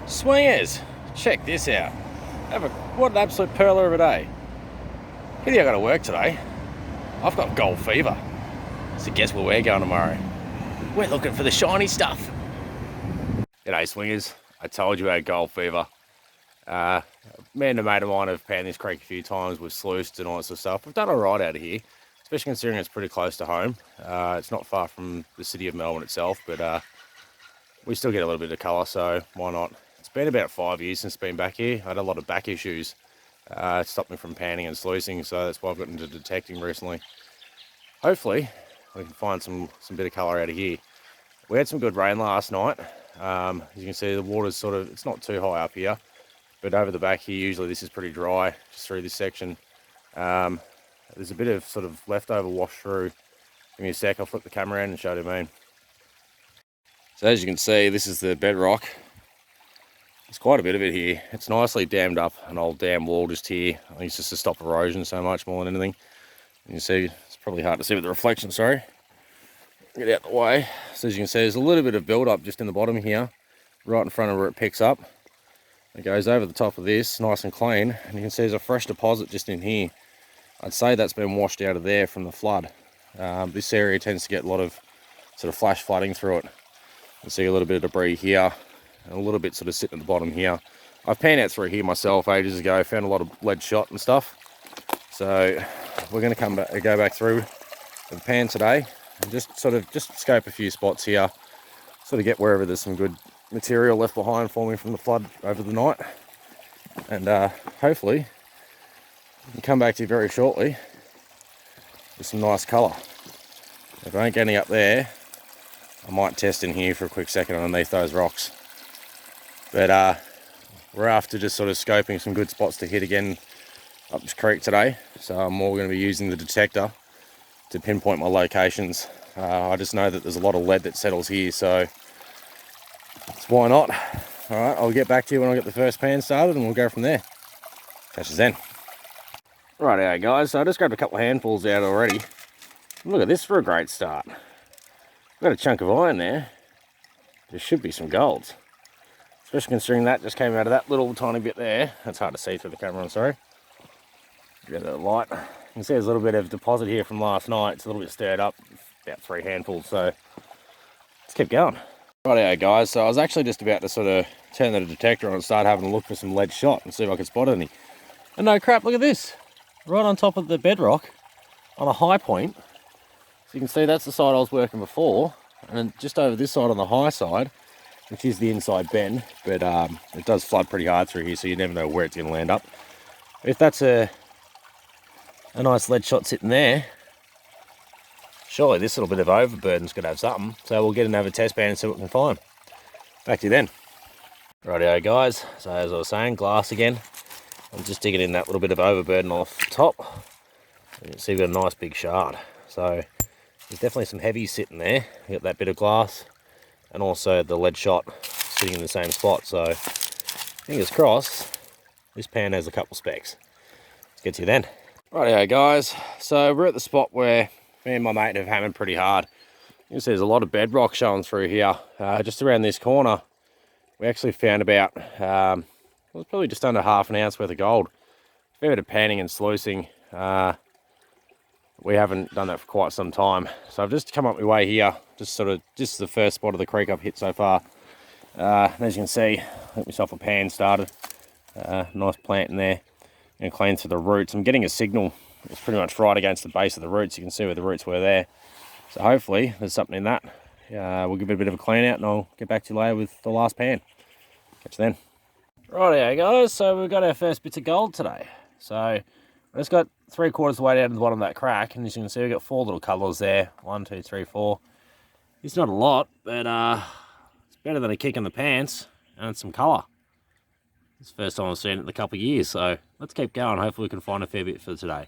Swingers, check this out. What an absolute perler of a day. Here I got to work today. I've got gold fever. So guess where we're going tomorrow? We're looking for the shiny stuff. G'day swingers. I told you I had gold fever. Me and a mate of mine have panned this creek a few times with sluiced and all that sort of stuff. We've done alright out of here, especially considering it's pretty close to home. It's not far from the city of Melbourne itself, but we still get a little bit of colour, so why not? It's been about 5 years since been back here. I had a lot of back issues. It stopped me from panning and sluicing, so that's why I've got into detecting recently. Hopefully, we can find some bit of colour out of here. We had some good rain last night. As you can see, the water's it's not too high up here, but over the back here, usually this is pretty dry, just through this section. There's a bit of leftover wash through. Give me a sec, I'll flip the camera around and show you what I mean. So as you can see, this is the bedrock. There's quite a bit of it here. It's nicely dammed up, an old dam wall just here. I think it's just to stop erosion so much more than anything. You can see, it's probably hard to see with the reflection, sorry. Get out the way. So as you can see, there's a little bit of build-up just in the bottom here, right in front of where it picks up. It goes over the top of this, nice and clean, and you can see there's a fresh deposit just in here. I'd say that's been washed out of there from the flood. This area tends to get a lot of flash flooding through it. You can see a little bit of debris here, and a little bit sitting at the bottom here. I've panned out through here myself ages ago, found a lot of lead shot and stuff. So we're going to go back through the pan today and just scope a few spots here, get wherever there's some good material left behind forming from the flood over the night, and hopefully we can come back to you very shortly with some nice colour. If I don't get any up there, I might test in here for a quick second underneath those rocks. But we're after just scoping some good spots to hit again up this creek today, so I'm more going to be using the detector to pinpoint my locations. I just know that there's a lot of lead that settles here, so why not? Alright, I'll get back to you when I get the first pan started and we'll go from there. Catch us then. Righto guys, so I just grabbed a couple of handfuls out already. Look at this for a great start. Got a chunk of iron there. There should be some golds. Especially considering that just came out of that little tiny bit there. That's hard to see through the camera, I'm sorry. Get a light. You can see there's a little bit of deposit here from last night. It's a little bit stirred up, about 3 handfuls, so let's keep going. Righto guys, so I was actually just about to turn the detector on and start having a look for some lead shot and see if I could spot any. And no crap, look at this. Right on top of the bedrock, on a high point. So you can see that's the side I was working before, and just over this side on the high side, which is the inside bend, but it does flood pretty hard through here, so you never know where it's going to land up. If that's a nice lead shot sitting there, surely this little bit of overburden's going to have something. So we'll get another test band and see what we can find. Back to you then. Rightio guys, so as I was saying, glass again. I'm just digging in that little bit of overburden off the top. You can see we've got a nice big shard. So there's definitely some heavies sitting there. You got that bit of glass and also the lead shot sitting in the same spot. So fingers crossed, this pan has a couple specs. Let's get to you then. Rightio guys, so we're at the spot where me and my mate have hammered pretty hard. You can see there's a lot of bedrock showing through here. Just around this corner, we actually found about, it was probably just under half an ounce worth of gold. A fair bit of panning and sluicing. We haven't done that for quite some time. So I've just come up my way here, just the first spot of the creek I've hit so far. As you can see, I got myself a pan started. Nice plant in there. And clean through the roots. I'm getting a signal. It's pretty much right against the base of the roots. You can see where the roots were there. So hopefully there's something in that. We'll give it a bit of a clean out and I'll get back to you later with the last pan. Catch you then. Rightio guys, so we've got our first bits of gold today. So I just got 3/4 of the way down to the bottom of that crack, and as you can see we've got 4 little colours there. 1, 2, 3, 4. It's not a lot, but it's better than a kick in the pants and it's some colour. It's the first time I've seen it in a couple of years, so let's keep going. Hopefully we can find a fair bit for today.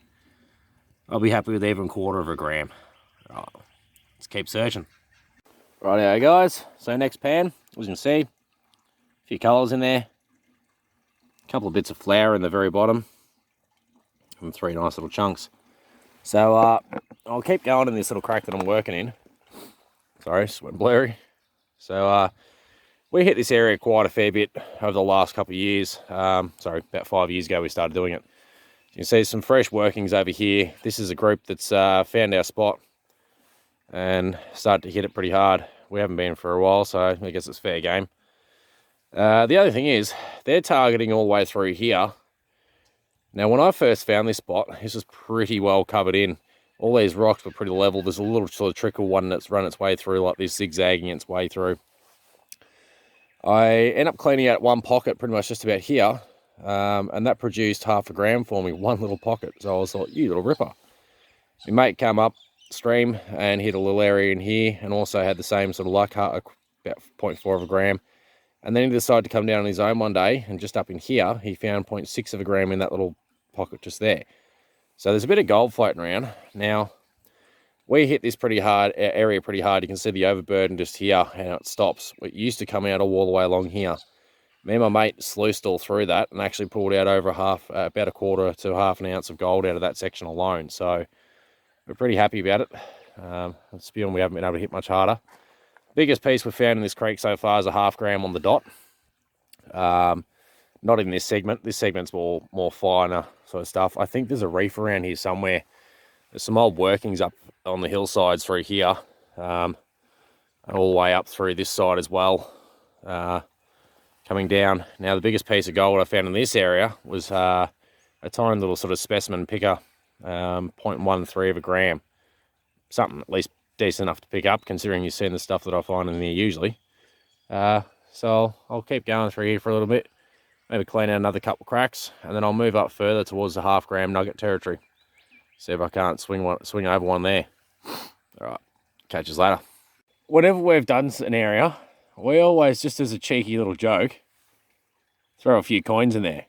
I'll be happy with even 1/4 of a gram. Right, let's keep searching. Rightio guys, so next pan, as you can see, a few colours in there. A couple of bits of flour in the very bottom. And 3 nice little chunks. So I'll keep going in this little crack that I'm working in. Sorry, just went blurry. So We hit this area quite a fair bit over the last couple of years. Sorry, about 5 years ago we started doing it. You can see some fresh workings over here. This is a group that's found our spot and started to hit it pretty hard. We haven't been for a while, so I guess it's fair game. The other thing is, they're targeting all the way through here. Now, when I first found this spot, this was pretty well covered in. All these rocks were pretty level. There's a little sort of trickle one that's run its way through like this, zigzagging its way through. I end up cleaning out one pocket pretty much just about here, and that produced 0.5 gram for me, one little pocket. So I was like, you little ripper. My mate came up stream and hit a little area in here, and also had the same sort of luck, about 0.4 of a gram. And then he decided to come down on his own one day, and just up in here, he found 0.6 of a gram in that little pocket just there. So there's a bit of gold floating around. Now, we hit this area pretty hard. You can see the overburden just here, and it stops. It used to come out all the way along here. Me and my mate sluiced all through that and actually pulled out over about 1/4 to 1/2 ounce of gold out of that section alone. So we're pretty happy about it. It's beyond we haven't been able to hit much harder. Biggest piece we've found in this creek so far is a 0.5 gram on the dot. Not in this segment. This segment's more finer sort of stuff. I think there's a reef around here somewhere. There's some old workings up on the hillsides through here, and all the way up through this side as well, coming down. Now, the biggest piece of gold I found in this area was a tiny little sort of specimen picker, 0.13 of a gram. Something at least decent enough to pick up, considering you've seen the stuff that I find in there usually. So I'll keep going through here for a little bit, maybe clean out another couple of cracks, and then I'll move up further towards the 0.5 gram nugget territory. See if I can't swing over one there. All right, catch us later. Whenever we've done an area, we always, just as a cheeky little joke, throw a few coins in there.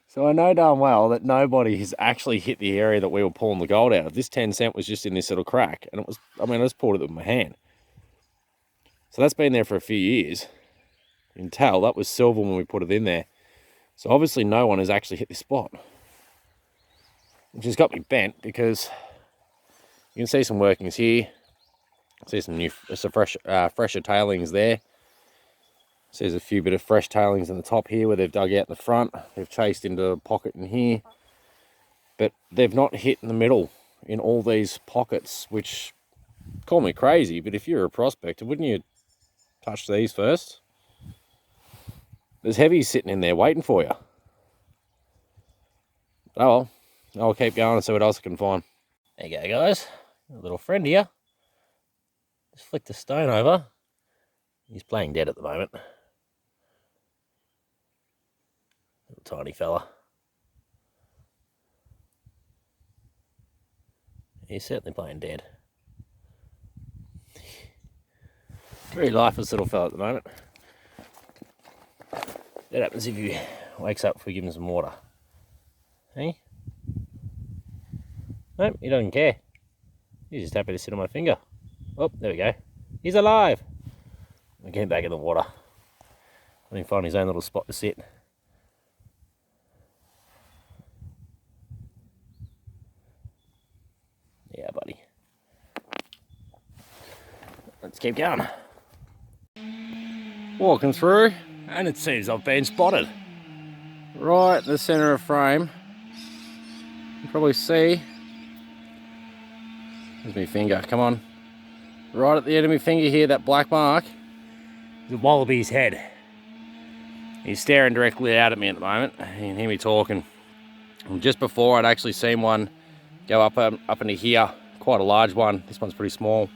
So I know darn well that nobody has actually hit the area that we were pulling the gold out of. This 10 cent was just in this little crack, and it was, I just pulled it with my hand. So that's been there for a few years. You can tell that was silver when we put it in there. So obviously no one has actually hit this spot, which has got me bent, because you can see some workings here. See some fresher tailings there. So there's a few bit of fresh tailings in the top here where they've dug out in the front. They've chased into a pocket in here, but they've not hit in the middle in all these pockets, which, call me crazy, but if you're a prospector, wouldn't you touch these first? There's heavies sitting in there waiting for you. Oh well, I'll keep going and see what else I can find. There you go, guys. A little friend here. Just flicked a stone over. He's playing dead at the moment. Little tiny fella. He's certainly playing dead. Very lifeless little fella at the moment. That happens if he wakes up if we give him some water. Hey? Nope, he doesn't care. He's just happy to sit on my finger. Oh, there we go. He's alive! I'll get him back in the water. Let him find his own little spot to sit. Yeah, buddy. Let's keep going. Walking through, and it seems I've been spotted. Right in the centre of frame. You can probably see. There's my finger, come on. Right at the end of my finger here, that black mark, is a wallaby's head. He's staring directly out at me at the moment. You can hear me talking. And just before, I'd actually seen one go up into here, quite a large one. This one's pretty small.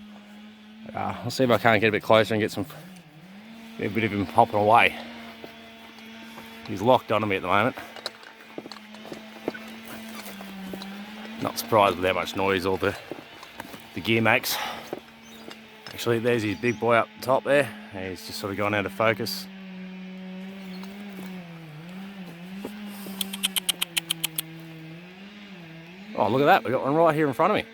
I'll see if I can't get a bit closer and get a bit of him popping away. He's locked onto me at the moment. Not surprised with how much noise all the gear makes. Actually, there's his big boy up top there. He's just sort of gone out of focus. Oh, look at that. We got one right here in front of me.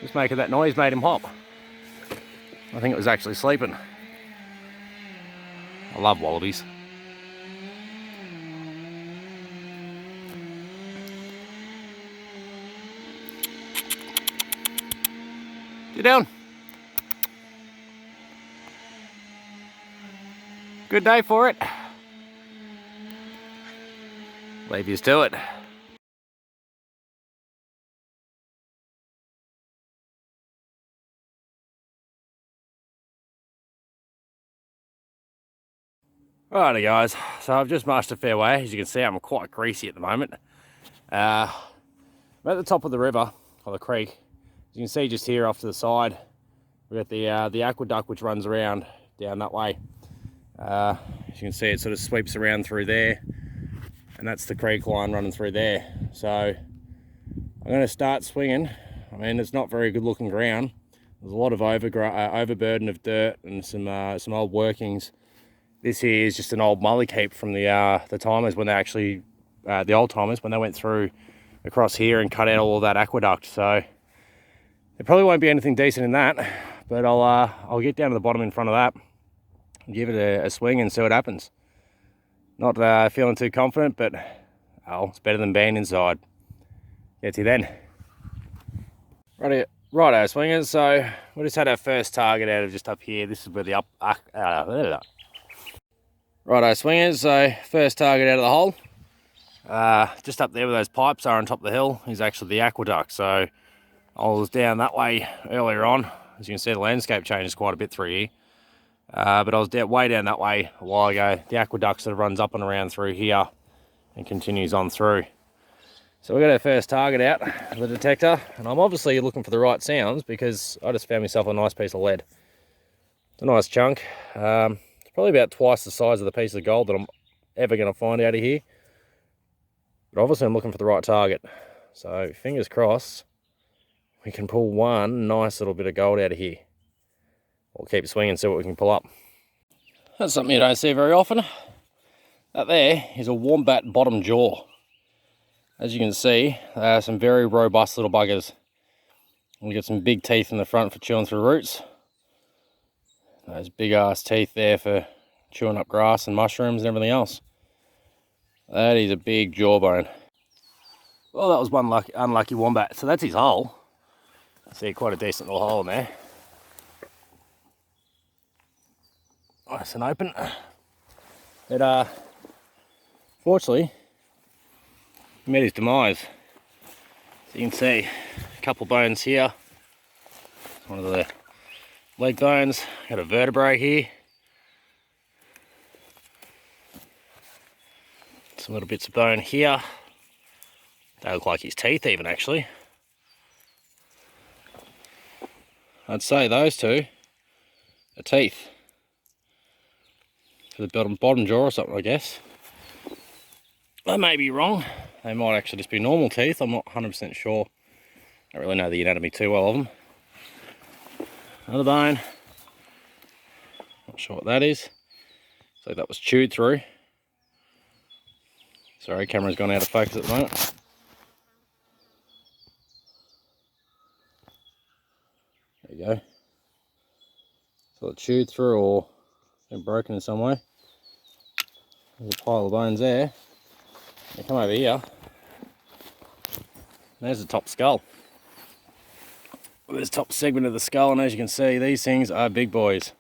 Just making that noise made him hop. I think it was actually sleeping. I love wallabies. Get down. Good day for it. Leave you to it. Alrighty guys, so I've just marched a fair way. As you can see, I'm quite greasy at the moment. I'm at the top of the river, or the creek. As you can see just here off to the side, we've got the aqueduct which runs around down that way. As you can see, it sort of sweeps around through there, and that's the creek line running through there. So I'm going to start swinging. I mean, it's not very good looking ground. There's a lot of overburden of dirt and some old workings. This here is just an old mully heap from the timers when they actually, the old timers, when they went through across here and cut out all of that aqueduct. So there probably won't be anything decent in that, but I'll get down to the bottom in front of that and give it a swing and see what happens. Not feeling too confident, but oh, it's better than being inside. Get to you then. Righto, swingers. So we just had our first target out of just up here. This is where the Righto, swingers, so first target out of the hole. Just up there where those pipes are on top of the hill is actually the aqueduct. So I was down that way earlier on. As you can see, the landscape changes quite a bit through here. But I was way down that way a while ago. The aqueduct sort of runs up and around through here and continues on through. So we got our first target out of the detector, and I'm obviously looking for the right sounds because I just found myself a nice piece of lead. It's a nice chunk. Probably about twice the size of the piece of gold that I'm ever going to find out of here. But obviously I'm looking for the right target. So fingers crossed we can pull one nice little bit of gold out of here. We'll keep swinging and see what we can pull up. That's something you don't see very often. That there is a wombat bottom jaw. As you can see, they are some very robust little buggers. We got some big teeth in the front for chewing through roots. Those big ass teeth there for chewing up grass and mushrooms and everything else. That is a big jawbone. Well, that was one unlucky wombat. So that's his hole. See, quite a decent little hole in there. Nice and open. But fortunately, he met his demise. So you can see a couple bones here. One of the leg bones, got a vertebrae here. Some little bits of bone here. They look like his teeth even, actually. I'd say those two are teeth. For the bottom jaw or something, I guess. I may be wrong. They might actually just be normal teeth. I'm not 100% sure. I don't really know the anatomy too well of them. Another bone. Not sure what that is. So that was chewed through. Sorry, camera's gone out of focus at the moment. There you go. So it's chewed through or been broken in some way. There's a pile of bones there. They come over here. There's the top skull. There's the top segment of the skull, and as you can see, these things are big boys.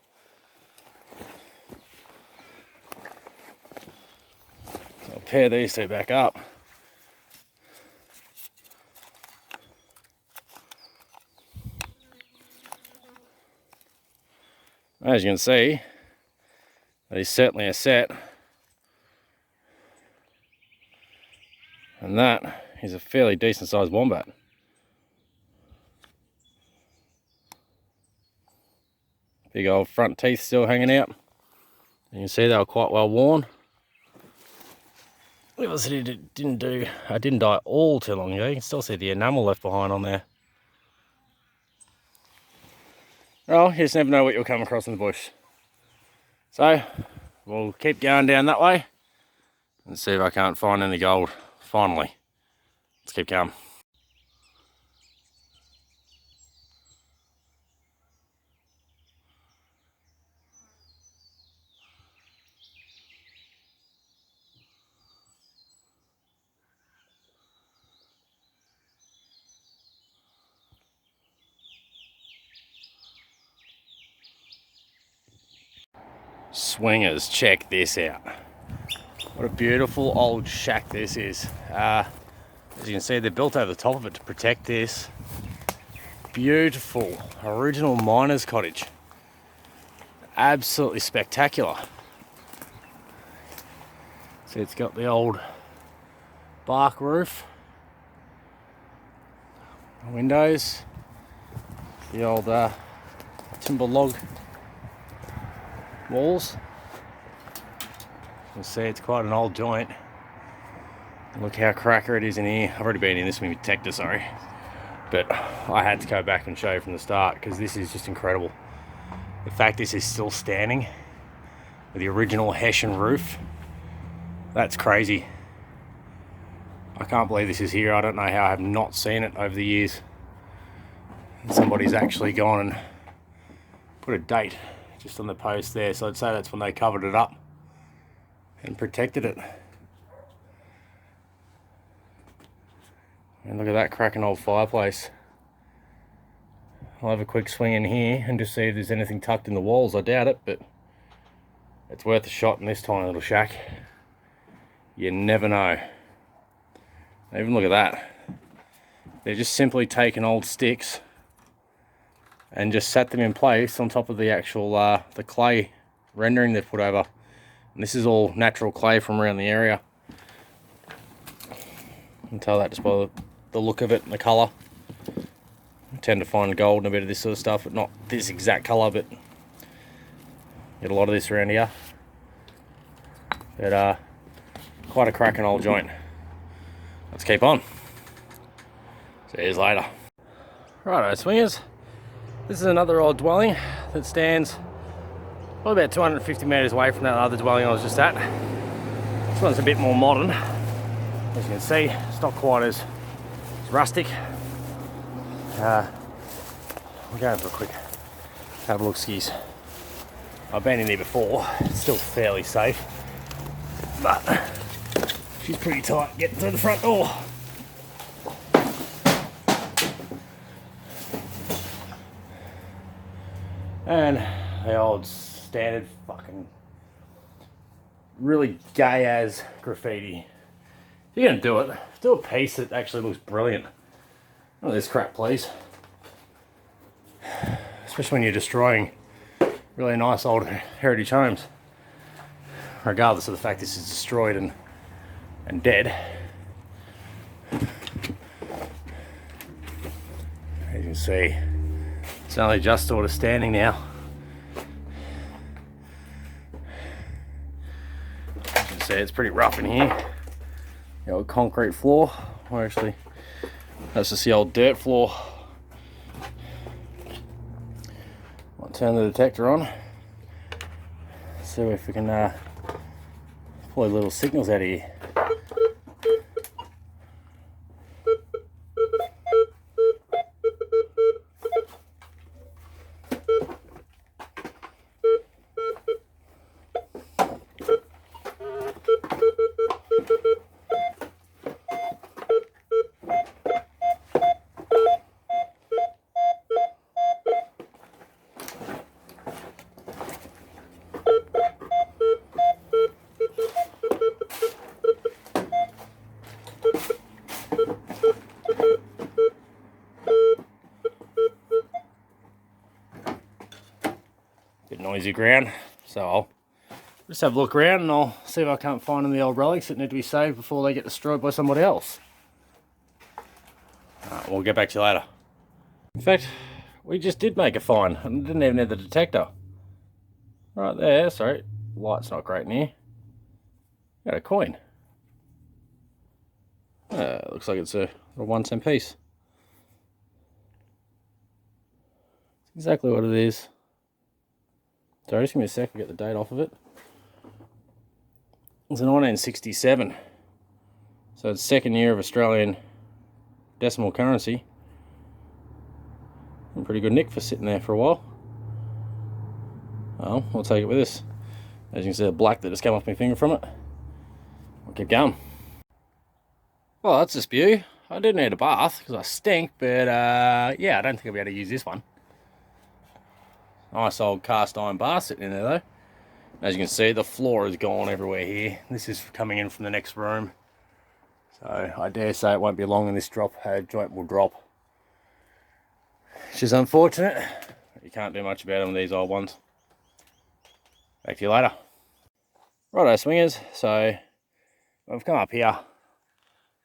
So I'll pair these two back up. As you can see, that is certainly a set. And that is a fairly decent sized wombat. Big old front teeth still hanging out. You can see they were quite well worn. Obviously didn't die all too long ago. You can still see the enamel left behind on there. Well, you just never know what you'll come across in the bush. So we'll keep going down that way and see if I can't find any gold finally. Let's keep going. Swingers, check this out. What a beautiful old shack this is. As you can see, they built over the top of it to protect this. Beautiful original miner's cottage. Absolutely spectacular. See, it's got the old bark roof, windows, the old timber log walls. You can see it's quite an old joint. Look how cracker it is in here. I've already been in this with my detector, sorry. But I had to go back and show you from the start because this is just incredible. The fact this is still standing with the original Hessian roof, that's crazy. I can't believe this is here. I don't know how I have not seen it over the years. Somebody's actually gone and put a date just on the post there, so I'd say that's when they covered it up and protected it. And look at that cracking old fireplace. I'll have a quick swing in here and just see if there's anything tucked in the walls. I doubt it, but it's worth a shot in this tiny little shack. You never know. Even look at that. They're just simply taken old sticks and just sat them in place on top of the actual the clay rendering they've put over. And this is all natural clay from around the area. You can tell that just by the look of it and the colour. I tend to find gold and a bit of this sort of stuff, but not this exact colour, but get a lot of this around here. But quite a cracking old joint. Let's keep on. See you later. Righto, swingers. This is another old dwelling that stands probably about 250 metres away from that other dwelling I was just at. This one's a bit more modern. As you can see, it's not quite as rustic. We're going for a quick have a look skis. I've been in there before. It's still fairly safe, but she's pretty tight getting through the front door. And the old standard fucking really gay as graffiti. If you're gonna do a piece that actually looks brilliant. None of this crap, please. Especially when you're destroying really nice old heritage homes. Regardless of the fact this is destroyed and dead. As you can see, it's only just sort of standing now. As you can see, it's pretty rough in here. The old concrete floor, or actually, that's just the old dirt floor. I'll turn the detector on. See if we can pull little signals out of here. Bit noisy ground, so I'll just have a look around and I'll see if I can't find any old relics that need to be saved before they get destroyed by somebody else. Alright, we'll get back to you later. In fact, we just did make a find and didn't even need the detector. Right there, sorry, light's not great in here. Got a coin. Looks like it's a 1 cent piece. That's exactly what it is. Sorry, just give me a sec to get the date off of it. It's a 1967. So it's second year of Australian decimal currency. And pretty good nick for sitting there for a while. Well, we'll take it with us. As you can see, the black that just came off my finger from it. We'll keep going. Well, that's this view. I did need a bath because I stink, but yeah, I don't think I'll be able to use this one. Nice old cast iron bar sitting in there though. As you can see, the floor is gone everywhere here. This is coming in from the next room. So I dare say it won't be long and this joint will drop. Which is unfortunate. You can't do much about them with these old ones. Back to you later. Righto, swingers. So I've come up here.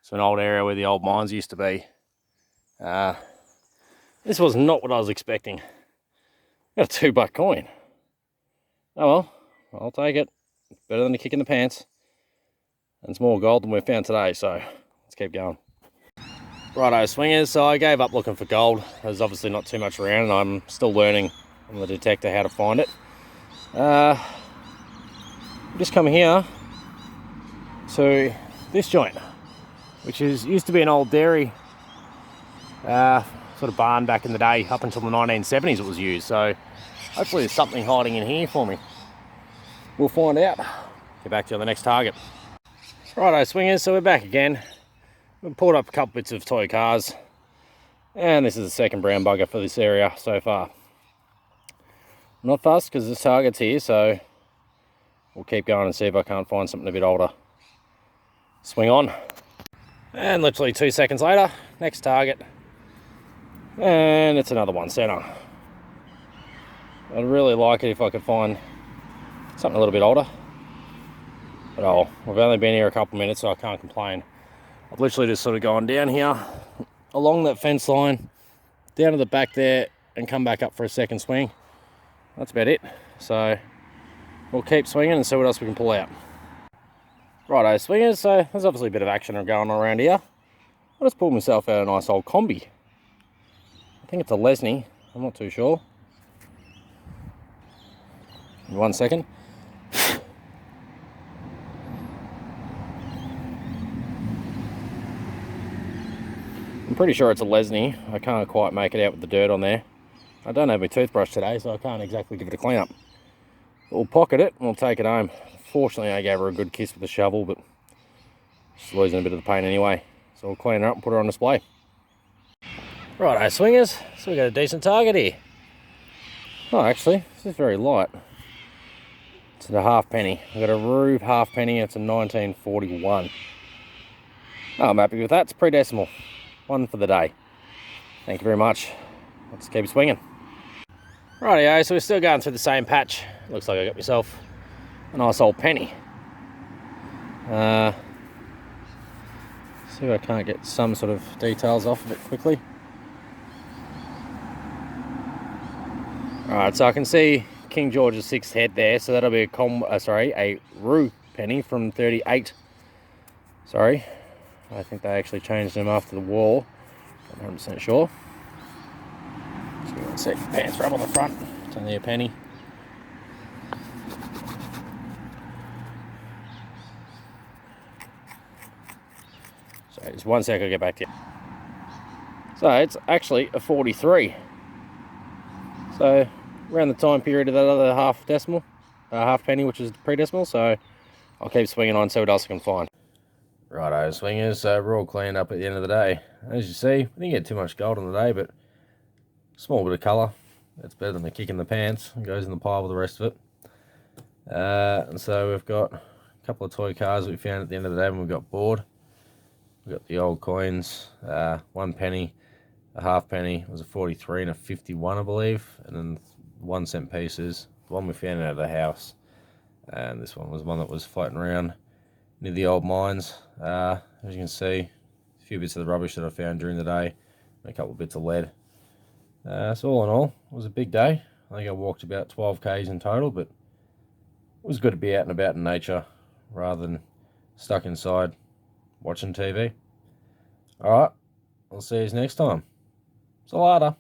It's an old area where the old mines used to be. This was not what I was expecting. Got a $2 coin. Oh well, I'll take it. It's better than a kick in the pants. And it's more gold than we found today, so let's keep going. Righto, swingers. So I gave up looking for gold. There's obviously not too much around, and I'm still learning on the detector how to find it. Just come here to this joint, which used to be an old dairy sort of barn back in the day. Up until the 1970s it was used, so hopefully there's something hiding in here for me. We'll find out. Get back to you on the next target. Righto, swingers, so we're back again. We've pulled up a couple bits of toy cars, and this is the second brown bugger for this area so far. I'm not fussed because this target's here, so we'll keep going and see if I can't find something a bit older. Swing on. And literally 2 seconds later, next target. And it's another 1 center. I'd really like it if I could find something a little bit older. But oh, we've only been here a couple minutes, so I can't complain. I've literally just sort of gone down here, along that fence line, down to the back there, and come back up for a second swing. That's about it. So we'll keep swinging and see what else we can pull out. Righto, swingers, so there's obviously a bit of action going on around here. I just pulled myself out a nice old combi. I think it's a Lesney, I'm not too sure. In 1 second. I'm pretty sure it's a Lesney. I can't quite make it out with the dirt on there. I don't have my toothbrush today, so I can't exactly give it a clean up. We'll pocket it and we'll take it home. Fortunately, I gave her a good kiss with the shovel, but she's losing a bit of the paint anyway. So we'll clean her up and put her on display. Righto, swingers. So we got a decent target here. Oh, actually, this is very light. It's a halfpenny. I've got a Rube halfpenny. It's a 1941. Oh, I'm happy with that. It's pre-decimal. 1 for the day. Thank you very much. Let's keep swinging. Rightio, so we're still going through the same patch. Looks like I got myself a nice old penny. See if I can't get some sort of details off of it quickly. Alright, so I can see King George's 6th head there, so that'll be a Rue penny from 38. Sorry, I think they actually changed them after the war. I'm 100% sure. Just give me 1 sec. Pants rub on the front. It's only a penny. So just 1 sec, I'll get back to you. So it's actually a 43. So around the time period of that other half penny, which is pre-decimal. So I'll keep swinging on, see what else I can find. Righto, swingers, so we're all cleaned up at the end of the day. As you see, we didn't get too much gold on the day, but small bit of colour. That's better than a kick in the pants. It goes in the pile with the rest of it. And so we've got a couple of toy cars that we found at the end of the day when we got bored. We've got the old coins, 1 penny, a halfpenny, it was a 43 and a 51, I believe, and then 1 cent pieces. The one we found out of the house, and this one was one that was floating around near the old mines. As you can see, a few bits of the rubbish that I found during the day, and a couple of bits of lead. So all in all, it was a big day. I think I walked about 12 k's in total, but it was good to be out and about in nature rather than stuck inside watching TV. Alright, I'll see you next time. See you later.